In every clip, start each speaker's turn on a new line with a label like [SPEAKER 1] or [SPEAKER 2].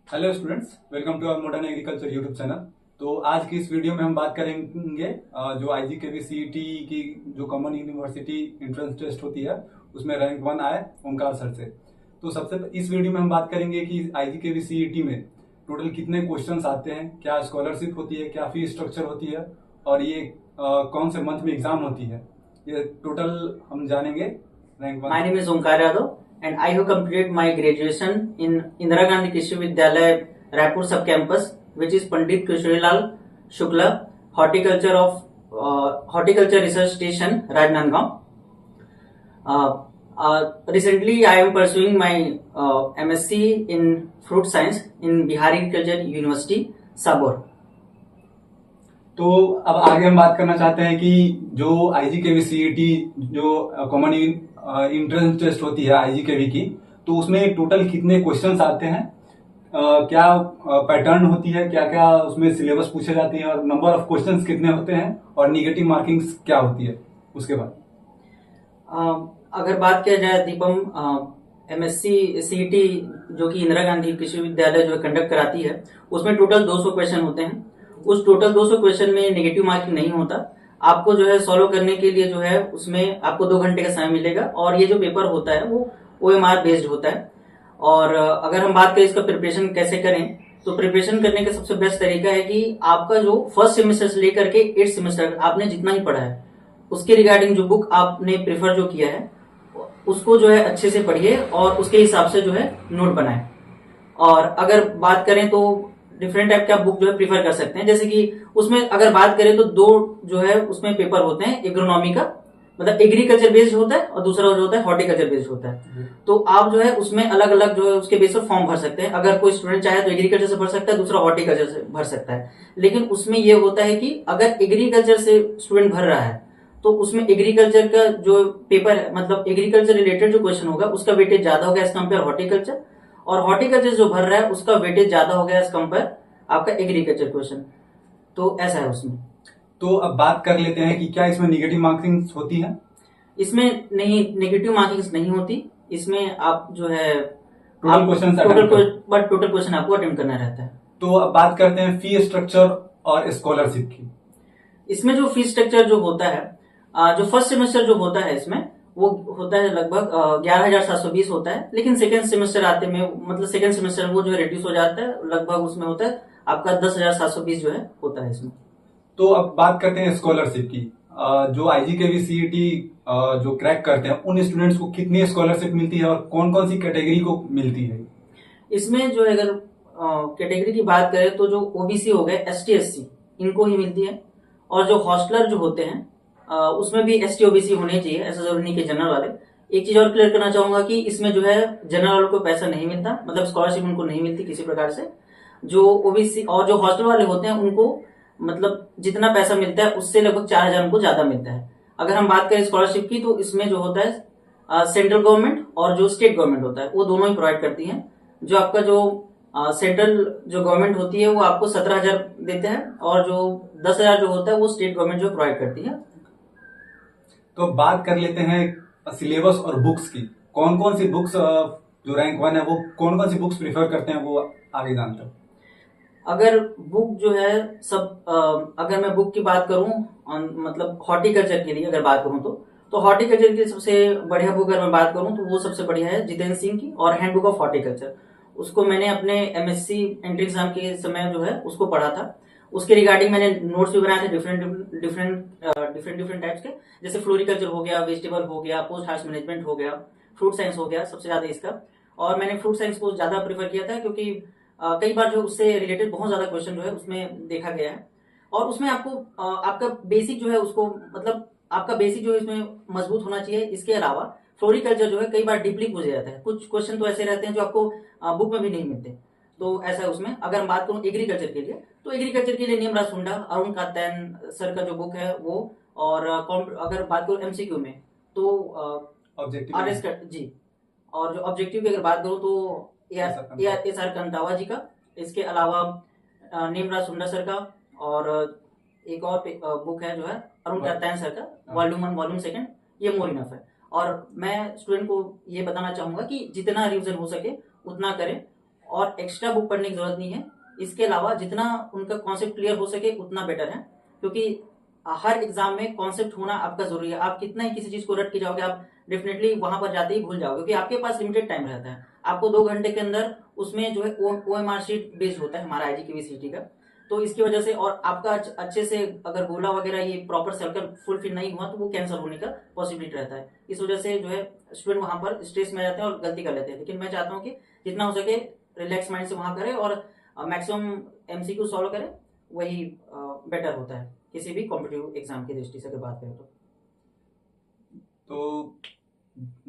[SPEAKER 1] Hello students, welcome to our modern agriculture YouTube channel. तो आज की इस वीडियो में हम बात करेंगे जो आईजीकेवी सीईटी की जो कॉमन यूनिवर्सिटी एंट्रेंस टेस्ट होती है उसमें रैंक 1 आए ओमकार सर से। तो इस वीडियो में हम बात करेंगे कि आईजीकेवी सीईटी में टोटल कितने क्वेश्चंस आते हैं, क्या स्कॉलरशिप होती है, क्या फी स्ट्रक्चर होती है और ये कौन से मंथ में एग्जाम होती है, ये टोटल हम जानेंगे rank 1।
[SPEAKER 2] My name is Omkar Yadav and I have completed my graduation in Indira Gandhi Krishi Vidyalaya, Raipur sub-campus, which is Pandit Krishnalal Shukla Horticulture Research Station, Rajnandgaon. Recently, I am pursuing my MSc in Fruit Science in Bihar Agriculture University, Sabor.
[SPEAKER 1] तो अब आगे हम बात करना चाहते हैं कि जो आईजीकेवी सीईटी जो कॉमन एंट्रेंस टेस्ट होती है आईजीकेवी की, तो उसमें टोटल कितने क्वेश्चंस आते हैं, क्या पैटर्न होती है, क्या क्या उसमें सिलेबस पूछे जाते हैं और नंबर ऑफ क्वेश्चंस कितने होते हैं और निगेटिव मार्किंग्स क्या होती है उसके बाद।
[SPEAKER 2] अगर बात किया जाए दीपम, एमएससी सीईटी जो कि इंदिरा गांधी कृषि विद्यालय जो कंडक्ट कराती है, उसमें टोटल 200 क्वेश्चन होते हैं। उस टोटल 200 क्वेश्चन में नेगेटिव मार्किंग नहीं होता। आपको जो है सॉल्व करने के लिए जो है उसमें आपको 2 घंटे का समय मिलेगा और ये जो पेपर होता है वो ओएमआर बेस्ड होता है। और अगर हम बात करें इसका प्रिपरेशन कैसे करें, तो प्रिपरेशन करने का सबसे बेस्ट तरीका है कि आपका जो फर्स्ट सेमेस्टर से लेकर के 8th सेमेस्टर आपने जितना ही पढ़ा है उसके रिगार्डिंग जो बुक आपने प्रेफर जो किया है उसको जो है अच्छे से पढ़िए और उसके हिसाब से जो है नोट बनाएं। और अगर बात करें तो डिफरेंट टाइप का बुक जो है प्रीफर कर सकते हैं। जैसे कि उसमें अगर बात करें तो 2 जो है उसमें पेपर होते हैं, एग्रोनॉमी का मतलब एग्रीकल्चर बेस्ड होता है और दूसरा जो होता है हॉर्टिकल्चर बेस्ड होता है। तो आप जो है उसमें अलग अलग जो है उसके बेस पर फॉर्म भर सकते हैं। अगर कोई स्टूडेंट चाहे तो एग्रीकल्चर से भर सकता है, दूसरा हॉर्टिकल्चर से भर सकता है। लेकिन उसमें यह होता है कि अगर एग्रीकल्चर से स्टूडेंट भर रहा है तो उसमें एग्रीकल्चर का जो पेपर है मतलब एग्रीकल्चर रिलेटेड जो क्वेश्चन होगा उसका वेटेज ज्यादा होगा एज कम्पेयर हॉर्टिकल्चर, और हॉर्टिकल्चर जो भर रहा है उसका वेटेज ज्यादा हो गया एज कम्पेयर आपका एग्रीकल्चर क्वेश्चन। तो ऐसा है उसमें।
[SPEAKER 1] तो अब बात कर लेते हैं कि क्या इसमें निगेटिव मार्किंग्स होती है।
[SPEAKER 2] इसमें नहीं, नेगेटिव मार्किंग्स नहीं होती। इसमें आप जो है टोटल क्वेश्चन आपको अटेम्प्ट करना रहता है।
[SPEAKER 1] तो अब बात करते हैं फी स्ट्रक्चर और स्कॉलरशिप की।
[SPEAKER 2] इसमें जो फी स्ट्रक्चर जो होता है, जो फर्स्ट सेमेस्टर जो होता है इसमें वो होता है लगभग 11,720 होता है। लेकिन सेकेंड सेमेस्टर आते में मतलब सेकेंड सेमेस्टर वो जो है रिड्यूस हो जाता है, लगभग उसमें होता है आपका 10,720 जो है होता है इसमें।
[SPEAKER 1] तो अब बात करते हैं स्कॉलरशिप की। जो आईजीकेवी सीईटी जो क्रैक करते हैं उन स्टूडेंट्स को कितनी स्कॉलरशिप मिलती है और कौन कौन सी कैटेगरी को मिलती है।
[SPEAKER 2] इसमें जो अगर कैटेगरी की बात करें तो जो ओबीसी हो गए, एसटी एससी, इनको ही मिलती है। और जो हॉस्टलर जो होते हैं उसमें भी एसटी ओबीसी होने चाहिए, ऐसा जरूरी नहीं कि जनरल वाले। एक चीज और क्लियर करना चाहूंगा कि इसमें जो है जनरल वालों को पैसा नहीं मिलता, मतलब स्कॉलरशिप उनको नहीं मिलती किसी प्रकार से। जो ओबीसी और जो हॉस्टल वाले होते हैं उनको मतलब जितना पैसा मिलता है उससे लगभग 4,000 उनको ज्यादा मिलता है। अगर हम बात करें स्कॉलरशिप की तो इसमें जो होता है सेंट्रल गवर्नमेंट और जो स्टेट गवर्नमेंट होता है वो दोनों ही प्रोवाइड करती है। जो आपका जो सेंट्रल जो गवर्नमेंट होती है वो आपको 17,000 देते हैं और जो 10,000 जो होता है वो स्टेट गवर्नमेंट जो प्रोवाइड करती है।
[SPEAKER 1] तो बात कर लेते हैं सिलेबस और बुक्स की। कौन कौन सी बुक्स जो रैंक 1 है वो कौन कौन सी बुक्स प्रीफर करते हैं वो आगे जानते हैं।
[SPEAKER 2] अगर बुक जो है सब अगर मैं बुक की बात करूं मतलब हॉर्टिकल्चर के लिए अगर बात करूं तो हॉर्टिकल्चर की सबसे बढ़िया बुक अगर मैं बात करूं तो वो सबसे बढ़िया है जितेंद्र सिंह की और हैंडबुक ऑफ हॉर्टिकल्चर। उसको मैंने अपने एमएससी एंट्री एग्जाम के समय जो है उसको पढ़ा था। उसके रिगार्डिंग मैंने नोट्स भी बनाए थे डिफरेंट टाइप्स के, जैसे फ्लोरिकल्चर हो गया, वेजिटेबल हो गया, पोस्ट हार्वेस्ट मैनेजमेंट हो गया, फ्रूट साइंस हो गया सबसे ज्यादा इसका। और मैंने फ्रूट साइंस को ज्यादा प्रेफर किया था क्योंकि कई बार जो उससे रिलेटेड बहुत ज्यादा क्वेश्चन जो है उसमें देखा गया है। और उसमें आपको आपका बेसिक जो है उसको मतलब आपका बेसिक जो है इसमें मजबूत होना चाहिए। इसके अलावा फ्लोरिकल्चर जो है कई बार डीपली पूछा जाता है, कुछ क्वेश्चन तो ऐसे रहते हैं जो आपको बुक में भी नहीं मिलते। तो ऐसा है उसमें। अगर हम बात करूं एग्रीकल्चर के लिए तो एग्रीकल्चर के लिए नीमराज सुंडा, अरुण कात्यायन सर का जो बुक है वो, और अगर बात करूं एमसीक्यू में तो आरएस जी, और जो ऑब्जेक्टिव की अगर बात करूं तो एस आर कंतावा जी का। इसके अलावा नीमराज सुंडा सर का, और एक और बुक है जो है अरुण कात्यायन सर का, वॉल्यूम 1 वॉल्यूम 2, ये मोर इनफ है। और मैं स्टूडेंट को ये बताना चाहूंगा कि जितना रिवीजन हो सके उतना करें और एक्स्ट्रा बुक पढ़ने की जरूरत नहीं है। इसके अलावा जितना उनका कॉन्सेप्ट क्लियर हो सके उतना बेटर है, क्योंकि हर एग्जाम में कॉन्सेप्ट होना आपका जरूरी है। आप कितना ही किसी चीज को रट के जाओगे, आप डेफिनेटली वहां पर जाते ही भूल जाओगे, क्योंकि आपके पास लिमिटेड टाइम रहता है। आपको 2 घंटे के अंदर उसमें जो है OMR शीट बेस्ड होता है हमारा IGKV-CET का, तो इसकी वजह से, और आपका अच्छे से अगर गोला वगैरह ये प्रॉपर सर्कल फुलफिल नहीं हुआ तो वो कैंसिल होने का पॉसिबिलिटी रहता है। इस वजह से जो है स्टूडेंट वहां पर स्ट्रेस में आ जाते हैं और गलती कर लेते हैं। लेकिन मैं चाहता हूँ कि जितना हो सके रिलैक्स माइंड से वहां करें और मैक्सिमम MCQ सॉल्व करें, वही बेटर होता है किसी भी कॉम्पिटिटिव एग्जाम की दृष्टि से अगर बात करें
[SPEAKER 1] तो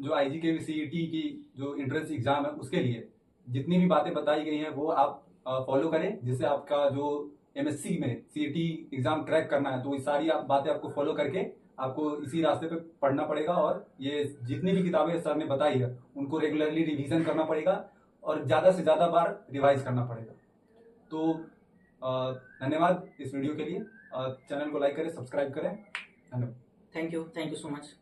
[SPEAKER 1] जो IGKV-CET की जो एंट्रेंस एग्जाम है उसके लिए जितनी भी बातें बताई गई हैं वो आप फॉलो करें, जिससे आपका जो MSc में CET एग्जाम क्रैक करना है तो ये सारी बातें आपको फॉलो करके आपको इसी रास्ते पे पढ़ना पड़ेगा, और ये जितनी भी किताबें सर ने बताई है उनको रेगुलरली रिवीजन करना पड़ेगा और ज्यादा से ज्यादा बार रिवाइज करना पड़ेगा। तो धन्यवाद इस वीडियो के लिए। चैनल को लाइक करें, सब्सक्राइब करें। धन्यवाद।
[SPEAKER 2] Thank you so much.